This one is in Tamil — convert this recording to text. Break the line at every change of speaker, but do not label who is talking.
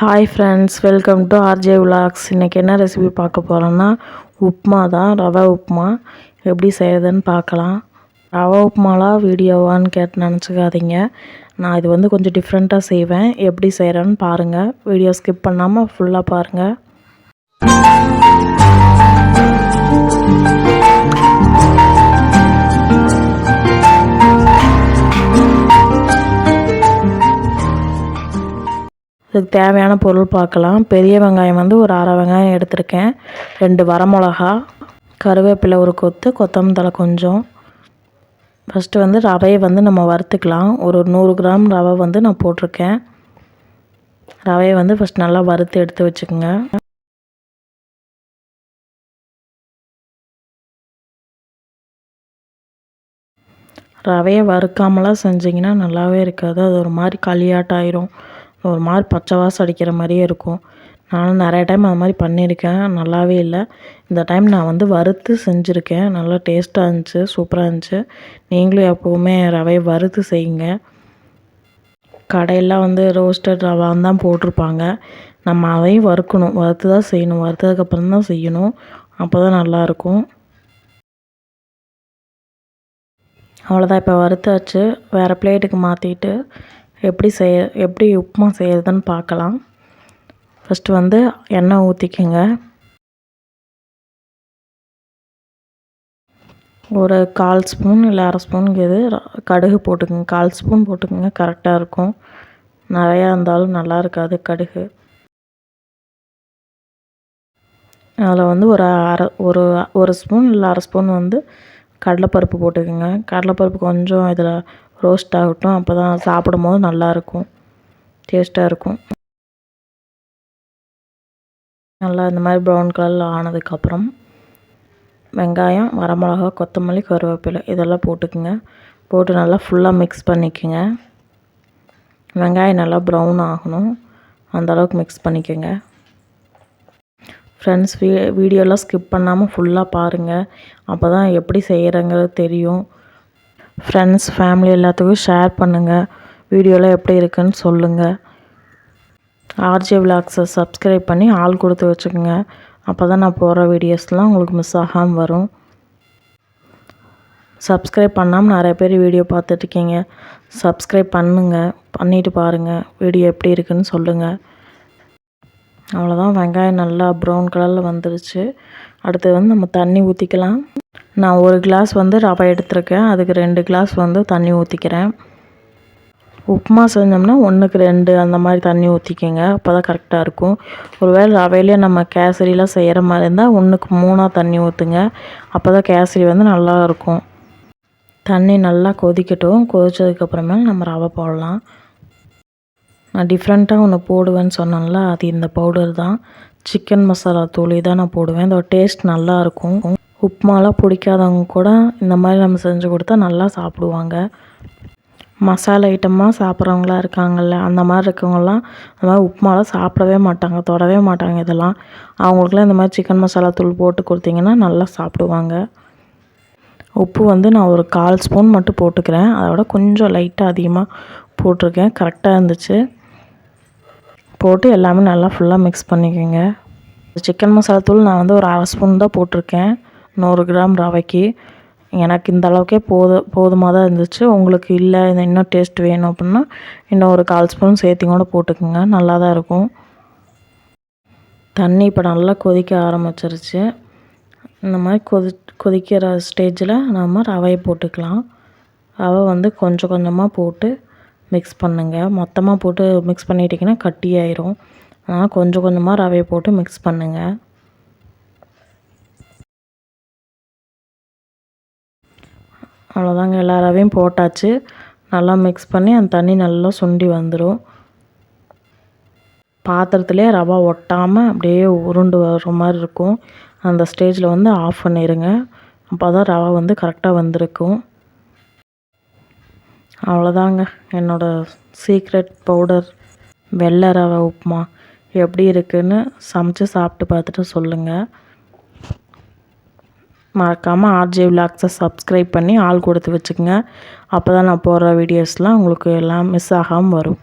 Hi friends, welcome to RJ vlogs. இன்றைக்கி என்ன ரெசிபி பார்க்க போகிறோன்னா உப்புமா தான். ரவை உப்புமா எப்படி செய்கிறதுன்னு பார்க்கலாம். ரவை உப்புமாலாம் வீடியோவான்னு கேட்டு நினச்சிக்காதீங்க. நான் இது வந்து கொஞ்சம் டிஃப்ரெண்ட்டாக செய்வேன். எப்படி செய்கிறேன்னு பாருங்கள். வீடியோ ஸ்கிப் பண்ணாமல் ஃபுல்லாக பாருங்கள். இதுக்கு தேவையான பொருள் பார்க்கலாம். பெரிய வெங்காயம் வந்து ஒரு அரை வெங்காயம் எடுத்திருக்கேன். 2 வரமிளகா, கருவேப்பிலை ஒரு கொத்து, கொத்தமல்லி தழை கொஞ்சம். ஃபஸ்ட்டு வந்து ரவையை வந்து நம்ம வறுத்துக்கலாம். ஒரு 100 கிராம் ரவை வந்து நான் போட்டிருக்கேன். ரவையை வந்து ஃபஸ்ட் நல்லா வறுத்து எடுத்து வச்சுக்கோங்க. ரவையை வறுக்காமலாம் செஞ்சிங்கன்னா நல்லாவே இருக்காது. அது ஒரு மாதிரி களியாட்டாயிரும். ஒரு மாதிரி பச்சை வாசம் அடிக்கிற மாதிரியே இருக்கும். நானும் நிறைய டைம் அது மாதிரி பண்ணியிருக்கேன். நல்லாவே இல்லை. இந்த டைம் நான் வந்து வறுத்து செஞ்சுருக்கேன். நல்லா டேஸ்ட்டாக இருந்துச்சு, சூப்பராக இருந்துச்சு. நீங்களும் எப்போவுமே ரவையை வறுத்து செய்யுங்க. கடையெல்லாம் வந்து ரோஸ்டட் ரவான்னு தான் போட்டிருப்பாங்க. நம்ம அதையும் வறுக்கணும். வறுத்து தான் செய்யணும். வறுத்ததுக்கப்புறம் தான் செய்யணும். அப்போ தான் நல்லாயிருக்கும். அவ்வளோதான், இப்போ வறுத்தாச்சு. வேறு பிளேட்டுக்கு மாற்றிட்டு எப்படி உப்புமா செய்கிறதுன்னு பார்க்கலாம். ஃபஸ்ட்டு வந்து எண்ணெய் ஊற்றிக்கோங்க. ஒரு 1/4 ஸ்பூன் இல்லை அரை ஸ்பூனுக்கு கடுகு போட்டுக்கோங்க. 1/4 ஸ்பூன் போட்டுக்கோங்க, கரெக்டாக இருக்கும். நிறையா இருந்தாலும் நல்லா இருக்காது கடுகு. அதில் வந்து ஒரு ஸ்பூன் இல்லை அரை ஸ்பூன் வந்து கடலைப்பருப்பு போட்டுக்கோங்க. கடலைப்பருப்பு கொஞ்சம் இதில் ரோஸ்ட் ஆகட்டும். அப்போ தான் சாப்பிடும் போது நல்லாயிருக்கும், டேஸ்ட்டாக இருக்கும். நல்லா இந்த மாதிரி ப்ரௌன் கலரில் ஆனதுக்கப்புறம் வெங்காயம், வரமிளகா, கொத்தமல்லி, கருவேப்பிலை இதெல்லாம் போட்டுக்குங்க. போட்டு நல்லா ஃபுல்லாக மிக்ஸ் பண்ணிக்கோங்க. வெங்காயம் நல்லா ப்ரௌன் ஆகணும், அந்தளவுக்கு மிக்ஸ் பண்ணிக்கோங்க. ஃப்ரெண்ட்ஸ், வீடியோலாம் ஸ்கிப் பண்ணாமல் ஃபுல்லாக பாருங்கள். அப்போ தான் எப்படி செய்கிறங்கிறது தெரியும். ஃப்ரெண்ட்ஸ், ஃபேமிலி எல்லாத்துக்கும் ஷேர் பண்ணுங்கள். வீடியோலாம் எப்படி இருக்குன்னு சொல்லுங்கள். ஆர்ஜே விலாக்ஸை சப்ஸ்கிரைப் பண்ணி ஆள் கொடுத்து வச்சுக்கோங்க. அப்போ தான் நான் போடுற வீடியோஸ்லாம் உங்களுக்கு மிஸ் ஆகாமல் வரும். சப்ஸ்கிரைப் பண்ணாமல் நிறைய பேர் வீடியோ பார்த்துட்ருக்கீங்க. சப்ஸ்கிரைப் பண்ணிவிட்டு பாருங்கள். வீடியோ எப்படி இருக்குன்னு சொல்லுங்கள். அவ்வளோதான், வெங்காயம் நல்லா ப்ரௌன் கலரில் வந்துருச்சு. அடுத்து வந்து நம்ம தண்ணி ஊற்றிக்கலாம். நான் 1 கிளாஸ் வந்து ரவை எடுத்திருக்கேன். அதுக்கு 2 கிளாஸ் வந்து தண்ணி ஊற்றிக்கிறேன். உப்புமா செஞ்சோம்னா 1க்கு 2 அந்த மாதிரி தண்ணி ஊற்றிக்கோங்க. அப்போ தான் கரெக்டாக இருக்கும். ஒருவேளை ரவையிலே நம்ம கேசரிலாம் செய்கிற மாதிரி இருந்தால் 1க்கு 3 தண்ணி ஊற்றுங்க. அப்போ தான் கேசரி வந்து நல்லா இருக்கும். தண்ணி நல்லா கொதிக்கட்டும். கொதித்ததுக்கப்புறமேல நம்ம ரவை போடலாம். நான் டிஃப்ரெண்ட்டாக ஒன்று போடுவேன்னு சொன்னேன்ல, அது இந்த பவுடர் தான். சிக்கன் மசாலா தூள் தான் நான் போடுவேன். இதோட டேஸ்ட் நல்லாயிருக்கும். உப்புமாலாம் பிடிக்காதவங்க கூட இந்த மாதிரி நம்ம செஞ்சு கொடுத்தா நல்லா சாப்பிடுவாங்க. மசாலா ஐட்டமாக சாப்பிட்றவங்களாம் இருக்காங்கள்ல, அந்த மாதிரி இருக்கவங்களாம் அந்த மாதிரி உப்புமாலாம் சாப்பிடவே மாட்டாங்க, தொடவே மாட்டாங்க. இதெல்லாம் அவங்களுக்குலாம் இந்த மாதிரி சிக்கன் மசாலா தூள் போட்டு கொடுத்தீங்கன்னா நல்லா சாப்பிடுவாங்க. உப்பு வந்து நான் ஒரு 1/4 ஸ்பூன் மட்டும் போட்டுக்கிறேன். அதோட கொஞ்சம் லைட்டாக அதிகமாக போட்டிருக்கேன். கரெக்டாக இருந்துச்சு. போட்டு எல்லாமே நல்லா ஃபுல்லாக மிக்ஸ் பண்ணிக்கோங்க. சிக்கன் மசாலா தூள் நான் வந்து ஒரு அரை ஸ்பூன் தான் போட்டிருக்கேன் 100 கிராம் ரவைக்கு. எனக்கு இந்த அளவுக்கே போதுமாக தான் இருந்துச்சு. உங்களுக்கு இல்லை இன்னும் டேஸ்ட் வேணும் அப்படின்னா இன்னும் ஒரு 1/4 ஸ்பூன் சேர்த்தி கூட போட்டுக்கோங்க. நல்லா தான் இருக்கும். தண்ணி இப்போ நல்லா கொதிக்க ஆரம்பிச்சிருச்சு. இந்த மாதிரி கொதிக்கிற ஸ்டேஜில் நம்ம ரவையை போட்டுக்கலாம். ரவை வந்து கொஞ்சம் கொஞ்சமாக போட்டு மிக்ஸ் பண்ணுங்கள். மொத்தமாக போட்டு மிக்ஸ் பண்ணிட்டிங்கன்னா கட்டியாயிரும். அதனால் கொஞ்சம் கொஞ்சமாக ரவையை போட்டு மிக்ஸ் பண்ணுங்கள். அவ்வளோதாங்க, எல்லா ரவையும் போட்டாச்சு. நல்லா மிக்ஸ் பண்ணி அந்த தண்ணி நல்லா சுண்டி வந்துடும். பாத்திரத்துலேயே ரவை ஒட்டாமல் அப்படியே உருண்டு வர மாதிரி இருக்கும். அந்த ஸ்டேஜில் வந்து ஆஃப் பண்ணிடுங்க. அப்போ தான் ரவை வந்து கரெக்டாக வந்திருக்கும். அவ்வளோதாங்க, என்னோடய சீக்ரெட் பவுடர் வெள்ளை ரவை உப்புமா எப்படி இருக்குதுன்னு சமைச்சு சாப்பிட்டு பார்த்துட்டு சொல்லுங்கள். மறக்காமல் ஆர்ஜே விலாக்ஸை சப்ஸ்கிரைப் பண்ணி ஆள் கொடுத்து வச்சுக்கோங்க. அப்போ தான் நான் போடுற வீடியோஸ்லாம் உங்களுக்கு எல்லாம் மிஸ் ஆகாமல் வரும்.